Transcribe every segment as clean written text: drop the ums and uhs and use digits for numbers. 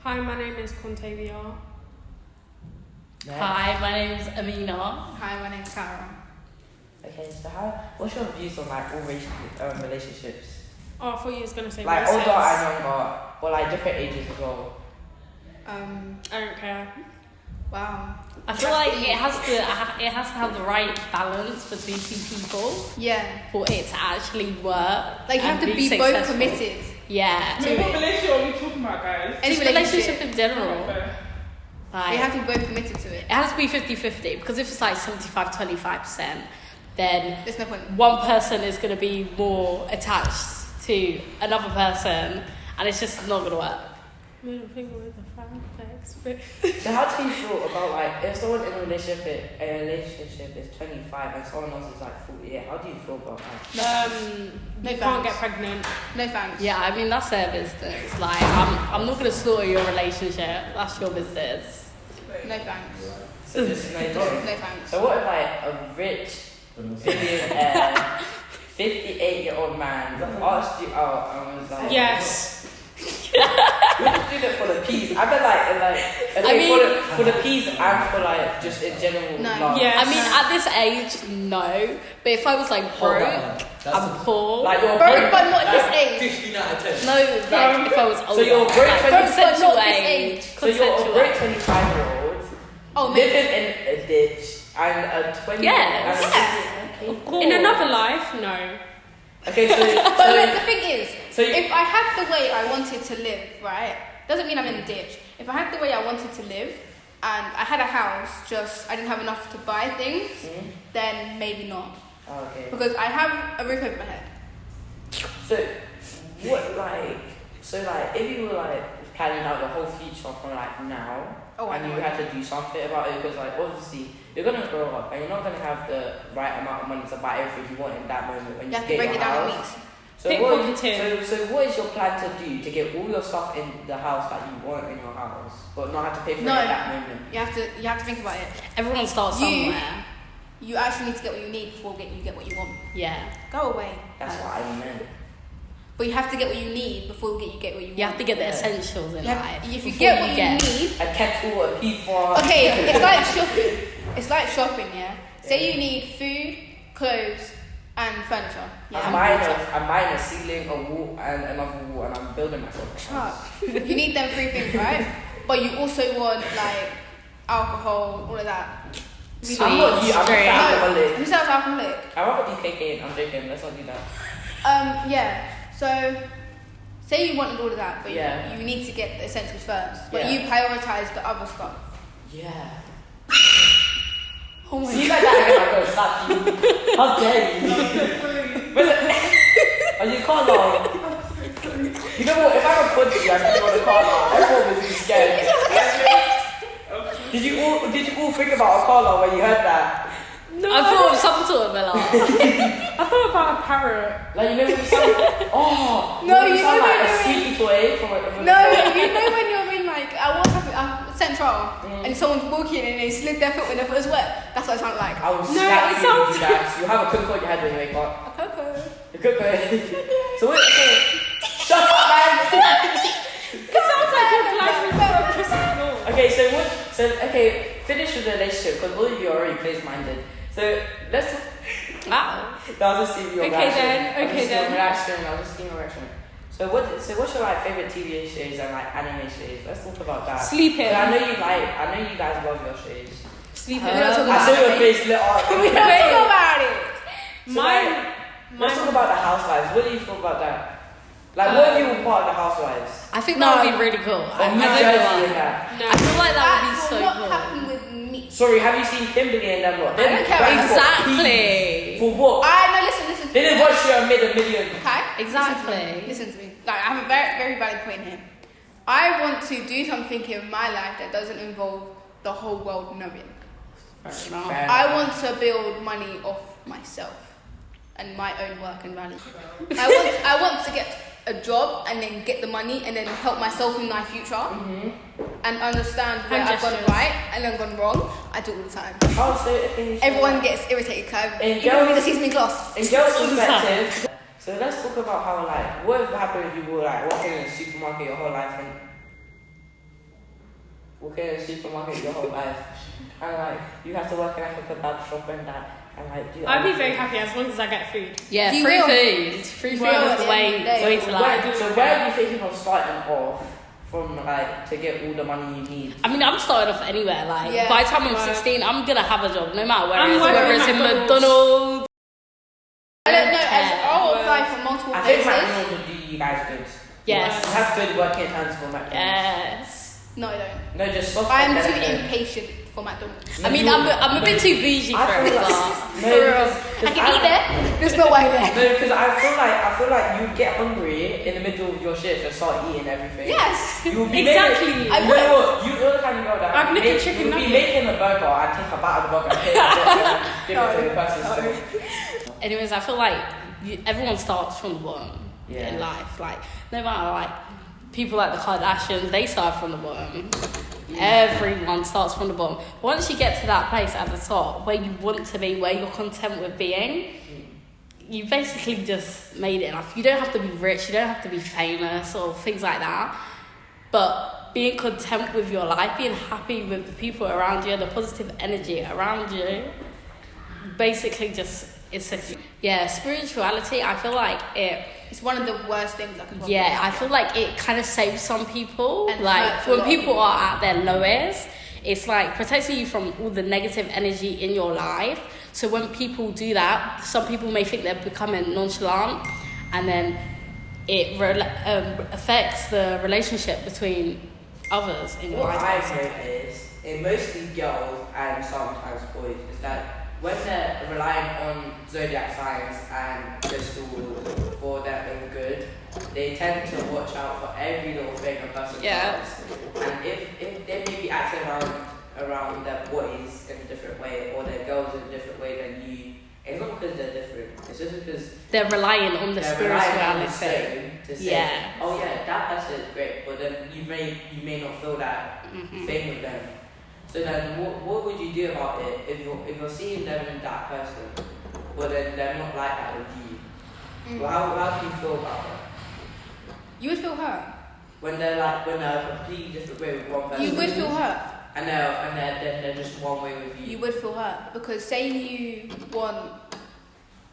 Hi, my name is Contavia. Hi, my name's Amina. Hi, my name's Cara. Okay, so what's your views on like all relationships? Oh, I thought you was gonna say like races. older and younger, or like different ages as well. I don't care. Wow. I feel like it has to have the right balance between two people. Yeah. For it to actually work. Like you have to be successful. both committed. Yeah. Wait, what relationship are we talking about, guys? Any Just relationship in general. Like, you have to be both committed to it. It has to be 50-50 because if it's like 75-25%, then there's no point. One person is going to be more attached to another person, and it's just not going to work. Middle finger with the fan effects. So how do you feel about like if someone in a relationship is 25 and someone else is like 48? How do you feel about that? You can't get pregnant. No thanks. Yeah, I mean that's their business. Like I'm not going to slaughter your relationship. That's your business. No thanks. So just no thanks. No thanks. So what if like a rich billionaire 58-year-old man asked you out and was like, Yes. we just do that for the peas. I bet okay, I mean, for the peas and for like just in general. No. Love. Yes. I mean, at this age, no. But if I was like broke, I'm poor. Like you're Broke but not this age. 15 out of 10. No, like if I was older. So you're broke like, 20 consensual but not this age. age. So you're a Consensual broke age. 25-year-old Oh, maybe. living in a ditch and a 20. Yes. And Of course. In another life, no. Okay, so But look, the thing is, so if I had the way I wanted to live, right, doesn't mean I'm in a ditch. If I had the way I wanted to live, and I had a house, just I didn't have enough to buy things, then maybe not. okay. Because I have a roof over my head. So if you were like planning out the whole future from like now, and you had to do something about it, because like obviously you're gonna grow up and you're not gonna have the right amount of money to buy everything you want in that moment when You you have to get break your it down in house. weeks. So Think positive. so what is your plan to do to get all your stuff in the house that you want in your house, but not have to pay for it at that moment? You have to think about it. Everyone starts somewhere. You actually need to get what you need before you get what you want. Yeah. Go away. That's what I meant. But you have to get what you need before you get what you want. You have to get the essentials in life. If you before get what you need. A kettle, a P1. Okay, it's like shopping. It's like shopping, yeah? Say you need food, clothes, and furniture. Yeah. I'm buying a ceiling, a wall, and another wall, and I'm building myself. Shut up. You need them three things, right? But you also want like alcohol, all of that. I'm not you, I'm Straight. not alcoholic. Who sells alcoholic? I rather do cocaine. I'm joking. Let's not do that. Yeah. So, say you wanted all of that, but Yeah. you need to get the essentials first. But Yeah. you prioritize the other stuff. Yeah. Oh my See like that again, I'm gonna slap you. How dare you? Oh, you can't laugh. You know what? If I were punch you, I'd put you on the car now. Everyone would be scared. Did you all think about a car when you heard that? No. I thought of some sort of a laugh. I thought about a parrot. Like you know when you sound No, you you sound know like when a you're in- squeaky toy from No, you know when you're in like Central and someone's walking and they slid their foot when their foot is wet. That's what it sounded like. I will No, slap it you sounds- with that. You have a cook on your head when you wake up. A cocoa. A cook on So what? Shut up, man. It sounds like you're glad for a Christmas law. Okay, finish with the relationship because all of you are already close-minded. So let's. Wow. I'll just see your Okay reaction. then, I'll okay just see your then. reaction. I'll just see your reaction. So what's your like favorite TV shows and like anime shows? Let's talk about that. Sleeping. I know you guys love your shows. Sleeping. We don't talk I about saw your it. face lit up. We don't talk about it. Let's talk about the housewives. What do you feel about that? Like, what if you were part of the housewives? I think that would be really cool. I New don't Jersey know and why. that. No. I feel like that would be That so will not cool. happen with me. Sorry, have you seen Kimberly and them lot? I don't care about Exactly. For what? Listen to They me. didn't watch you and made $1 million. Okay? Exactly. Listen to me. Like, I have a very, very valid point here. I want to do something in my life that doesn't involve the whole world knowing. Fair enough. Fair I want to build money off myself and my own work and value. I want to get a job and then get the money and then help myself in my future and understand where Hand I've gone gestures. right and then gone wrong. I do it all the time. Oh, so okay, Everyone gets irritated because In even girls- me that sees me in class. in girls' perspective. So let's talk about how like what would happen if you were like working in a supermarket your whole life and working in a supermarket your whole life, and like you have to work in like a kebab shop and that, and like do. I'd be very happy as long as I get food. Yeah, You free will. food. Free food is the way to life. So where are you thinking of starting off from, like, to get all the money you need? I mean, I'm starting off anywhere. Like, Yeah. by the time I'm 16, I'm gonna have a job, no matter where I'm it is. working Whether it's in McDonald's. McDonald's. I don't know. I'll apply for multiple I think places. McDonald's would do you guys good. Yes. You have good working times for McDonald's. Yes. No, I don't. No, just stuff I'm like too that. impatient for McDonald's. I mean, I'm a bit too bougie for it, but I can eat there. There's no way there. No, because I feel like you get hungry in the middle of your shift and start eating everything. Yes. You'll be Exactly. Making, I you know what? You're the kind of girl that I'm nicking chicken you'll be nuggets. making a burger and take a bite of the burger and take it and give it to the person. anyways, I feel like everyone starts from the bottom Yeah. in life. Like, no matter, like, people like the Kardashians, they start from the bottom. Everyone starts from the bottom. Once you get to that place at the top where you want to be, where you're content with being, you basically just made it enough. You don't have to be rich, you don't have to be famous or things like that. But being content with your life, being happy with the people around you, the positive energy around you, basically just it's spirituality. I feel like It's one of the worst things I can possibly yeah, I happen. feel like it kind of saves some people. And Like hurts a when lot of people people. are at their lowest, it's like protecting you from all the negative energy in your life. So when people do that, some people may think they're becoming nonchalant, and then it affects the relationship between others in your What life. I've noticed in mostly girls and sometimes boys is that when they're relying on zodiac signs and crystals for their own good, they tend to watch out for every little thing a person Yeah. does. And if they may be acting around their boys in a different way or their girls in a different way than you, it's not because they're different. It's just because They're relying on the they're relying on the spirituality. stone to say, Yeah. oh yeah, that person is great, but then you may not feel that thing with them. So then, what would you do about it if you're seeing them in that person, but then they're not like that with you? Well, how do you feel about it You would feel hurt. when they're a completely different way with one person? You would feel hurt. And they're just one way with you. You would feel hurt because say you want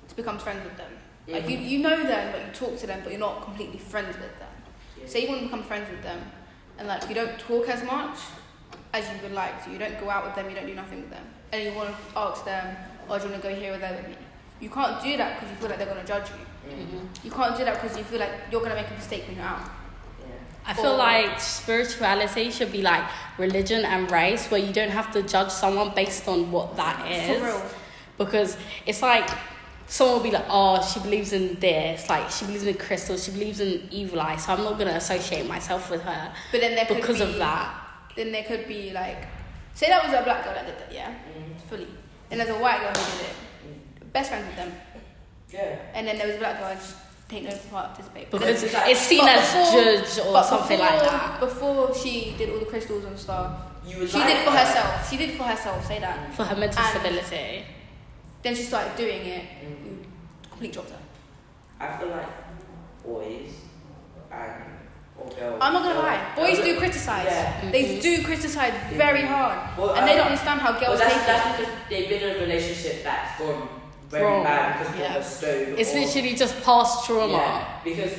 to become friends with them. Like you know them, but you talk to them, but you're not completely friends with them. Yeah. Say you want to become friends with them, and like you don't talk as much as you would like to. You don't go out with them. You don't do nothing with them, and you want to ask them, "Oh, do you want to go here or there with me?" You can't do that because you feel like they're going to judge you. You can't do that because you feel like you're going to make a mistake when you're out. I feel like spirituality should be like religion and race, where you don't have to judge someone based on what that is. For real. Because it's like someone will be like, oh, she believes in this, like she believes in crystals, she believes in evil eye, so I'm not gonna associate myself with her. But then there could because be, of that. Then there could be like, say that was a black girl that did that, yeah, fully. And there's a white girl who did it. Best friends with them. Yeah. And then there was a black girl and just take no participate. But Because then- it's seen but as judge or but something like that. Before she did all the crystals and stuff, You would she like did it for that. herself. She did it for herself. Say that. For her mental And- stability. Then she started doing it. You completely dropped her. I feel like boys and or girls. I'm not gonna lie. Boys do criticize. Yeah. They do criticize very hard, Well, and they don't understand how Well, girls take it. that's because they've been in a relationship that's gone very Wrong. bad because Yeah. of a stone. It's or, literally just past trauma. Yeah, because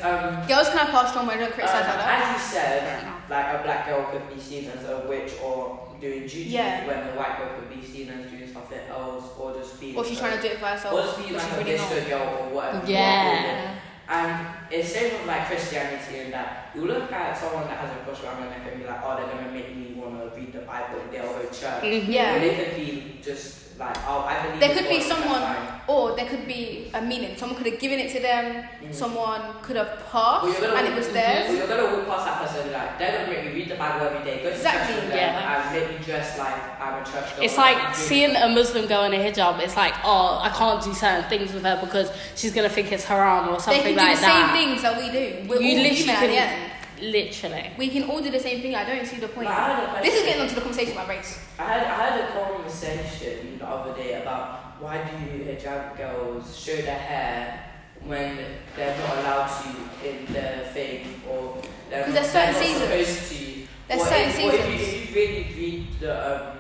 Girls can have past trauma and don't criticize like that. as you said, like a black girl could be seen as a witch or doing juju, Yeah. when a white girl could be seen as doing something else or just being. Or she's trying to do it for herself. Or just being but like she's a really disco not. girl or whatever. Yeah. And it's same with like Christianity in that you look at someone that has a cross around their neck and be like, oh, they're gonna make me wanna read the Bible and they'll go to church. Yeah. Or they could be just like, oh, I believe. There in could be God, that's someone, fine. or there could be a meaning. Someone could have given it to them. Someone could have passed, Well, you're gonna- and it was Well, theirs. you're gonna walk past that person and be like, they're gonna make me read the Bible every day, go to Exactly, church with them, yeah. and make me dress like I'm a church girl. It's like seeing a Muslim girl in a hijab. It's like, oh, I can't do certain things with her because she's gonna think it's haram or They something can do like the that. same things that we do. We're You all literally human at the end. Literally. We can all do the same thing. I don't see the point. But I had a question. This is getting onto the conversation about race. I had a conversation the other day about why do hijab girls show their hair when they're not allowed to in the thing or they're 'Cause there's certain not seasons. supposed to. There's Or certain if you seasons. really read the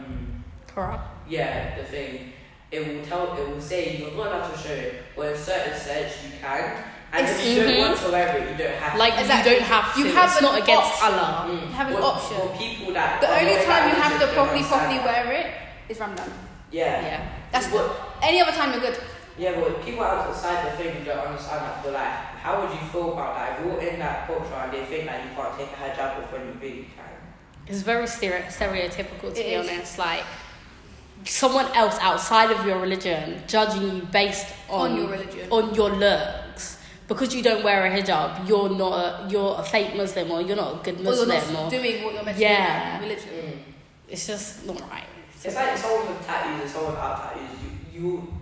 Quran. yeah, the thing, it will say you're not allowed to show it, but in certain sets you can. And if you don't want to wear it, you don't have to. Like, Exactly. you don't have to. You have it's an not against option. Allah. You have an option. For people that The only are time you not have to religious, properly don't understand wear it is Ramadan. Yeah. Yeah. That's But- any other time you're good. Yeah, but people outside the thing don't understand that. But like, how would you feel about that? If you're in that culture and they think that you can't take a hijab off when you really can. It's very stereotypical, to It be is. honest. Like, someone else outside of your religion judging you based On your religion. on your looks. Because you don't wear a hijab, you're a fake Muslim, or you're not a good Or you're Muslim, not or doing what you're meant Yeah. to do in religion. it's just not right. It's like someone with tattoos and someone without tattoos. You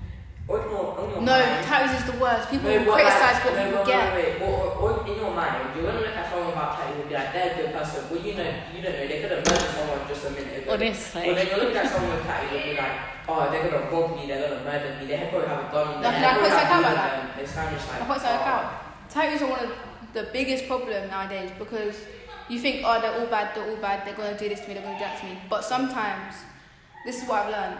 on your No, mind. tattoos is the worst. People No, but criticize like, what no, people no, get. wait. Or in your mind, you're gonna look at someone without tattoos and be like, they're a good person. Well, you don't know. They could have murdered someone just a minute ago. Honestly. But then you look at someone with tattoos and be like, oh, they're gonna rob me. They're gonna murder me. They probably have a gun on Like, them. I put They probably something have about them. It's kind of just like. I point something out. Tattoos are one of the biggest problems nowadays because you think, oh, they're all bad, they're going to do this to me, they're going to do that to me. But sometimes, this is what I've learned,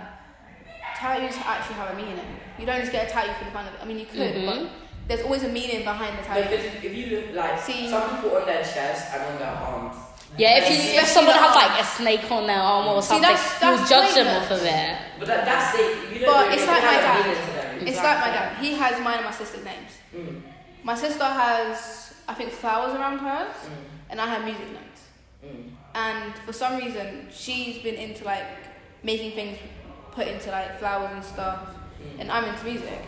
tattoos actually have a meaning. You don't just get a tattoo for the fun of it. I mean, you could, but there's always a meaning behind the No, tattoo. because if you look like See- some people on their chest and on their arms. Yeah, if Especially someone the has arm. like a snake on their arm or See, something, that's you'll judge them pointless. off of it. But that's it. You don't But know, it's they like my have a dad. meaning to them. It's like my dad. He has mine and my sister's names. Mm. My sister has, I think, flowers around hers, and I have music notes. Mm. And for some reason, she's been into like making things put into like flowers and stuff, and I'm into music.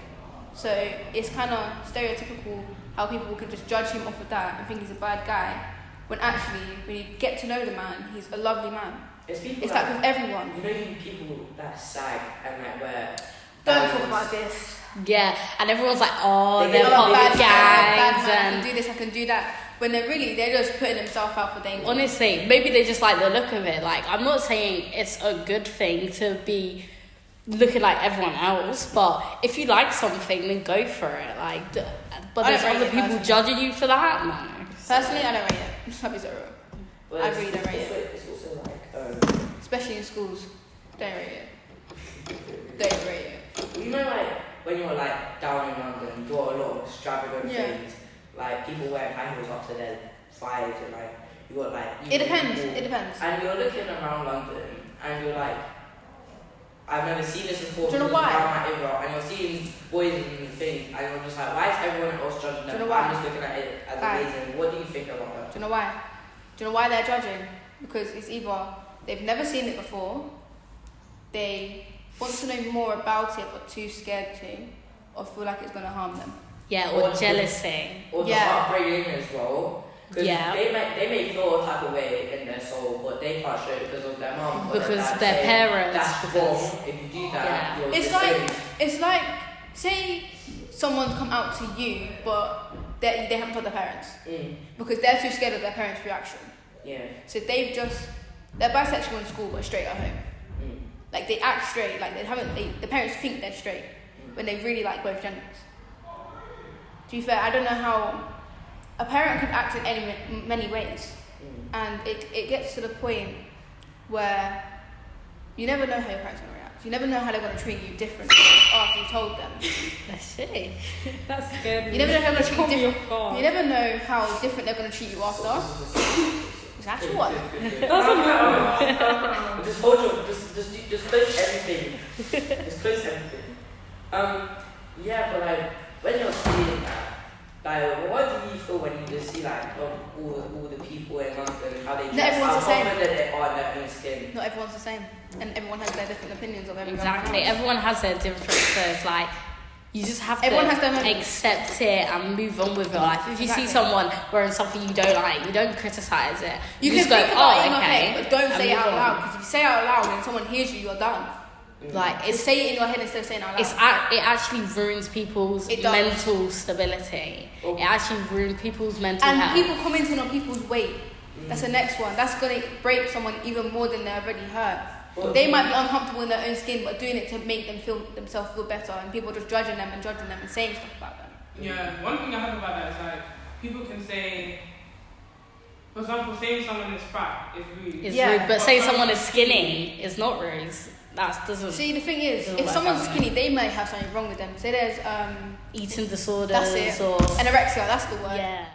So it's kind of stereotypical how people can just judge him off of that and think he's a bad guy, when actually, when you get to know the man, he's a lovely man. It's people It's like with everyone. you know you people that sag and like wear. Don't diamonds. talk about this. Yeah, and everyone's like, oh, They they're get part of bad the Bad gangs, man, I and can do this, I can do that. When they're just putting themselves out for danger. honestly, maybe they just like the look of it. Like, I'm not saying it's a good thing to be looking like everyone else, but if you like something, then go for it. Like, but I there's don't rate other it people personally. judging you for that. No. Personally, I don't rate it. I'll be zero. Well, I it's- really don't rate it's it. also- It's also like Especially in schools. Don't rate it. Don't rate it. you know like when you're like down in London, do a lot of extravagant Yeah. things. Like people wear high heels up to their thighs and like you got like. It depends. people- It depends. And you're looking around London and you're like, I've never seen this before. Do you know because why? it's around my era, and you're seeing boys and things, and you're just like, why is everyone else judging them? Do you know why? I'm just looking at it as Why? amazing. What do you think about that? Do you know why? Do you know why they're judging? Because it's either they've never seen it before, they want to know more about it but too scared to, or feel like it's going to harm them. Yeah, Or or jealousy. Or the Yeah. heartbreaking as well. Because Yeah. they may feel a type of way in their soul, but they can't show it because of their mom. or Because dad their saying, parents, That's because- wrong. If you do that, Yeah. you're It's disowned." It's like, say someone's come out to you, but they haven't told their parents because they're too scared of their parents' reaction. Yeah. So they're bisexual in school but straight at home. Mm. Like they act straight, like the parents think they're straight when they really like both genders. To be fair, I don't know how a parent could act in many ways, and it gets to the point where you never know how your parents are going to react. You never know how they're going to treat you differently after you told them. That's it. That scared me. You never know how they're going to treat Caught you me different. off guard. You never know how different they're going to treat you after. Exactly what? Just hold your, just close everything. Just close everything. Yeah, but like when you're seeing that, like what do you feel when you just see like all the people in London, how they Not dress, everyone's how the same. confident they are in their own skin? Not everyone's the same, and everyone has their different opinions of everyone. Exactly. Everyone has their differences. Like, you just have Everyone to has their own- accept it and move on with your life. If you Exactly. see someone wearing something you don't like, you don't criticize it. You just can go, think about oh, it in your okay. head, but don't and say it move out on. loud. Because if you say it out loud and someone hears you, you're done. Like, Just it's say it in your head instead of saying it out loud. it actually ruins people's It does. mental stability. Oh. It actually ruins people's mental and health. people commenting on people's weight. That's the next one. That's gonna break someone even more than they're already hurt. Well, They might be uncomfortable in their own skin, but doing it to make themselves feel better, and people just judging them and saying stuff about them. Yeah, one thing I have about that is like people can say For example, saying someone is fat is rude. It's Yeah. rude, but saying someone is skinny is not rude. That doesn't. See, the thing is, Doesn't if like someone's that. skinny, they may have something wrong with them. Say there's Eating disorders that's it. or anorexia. That's the word. yeah.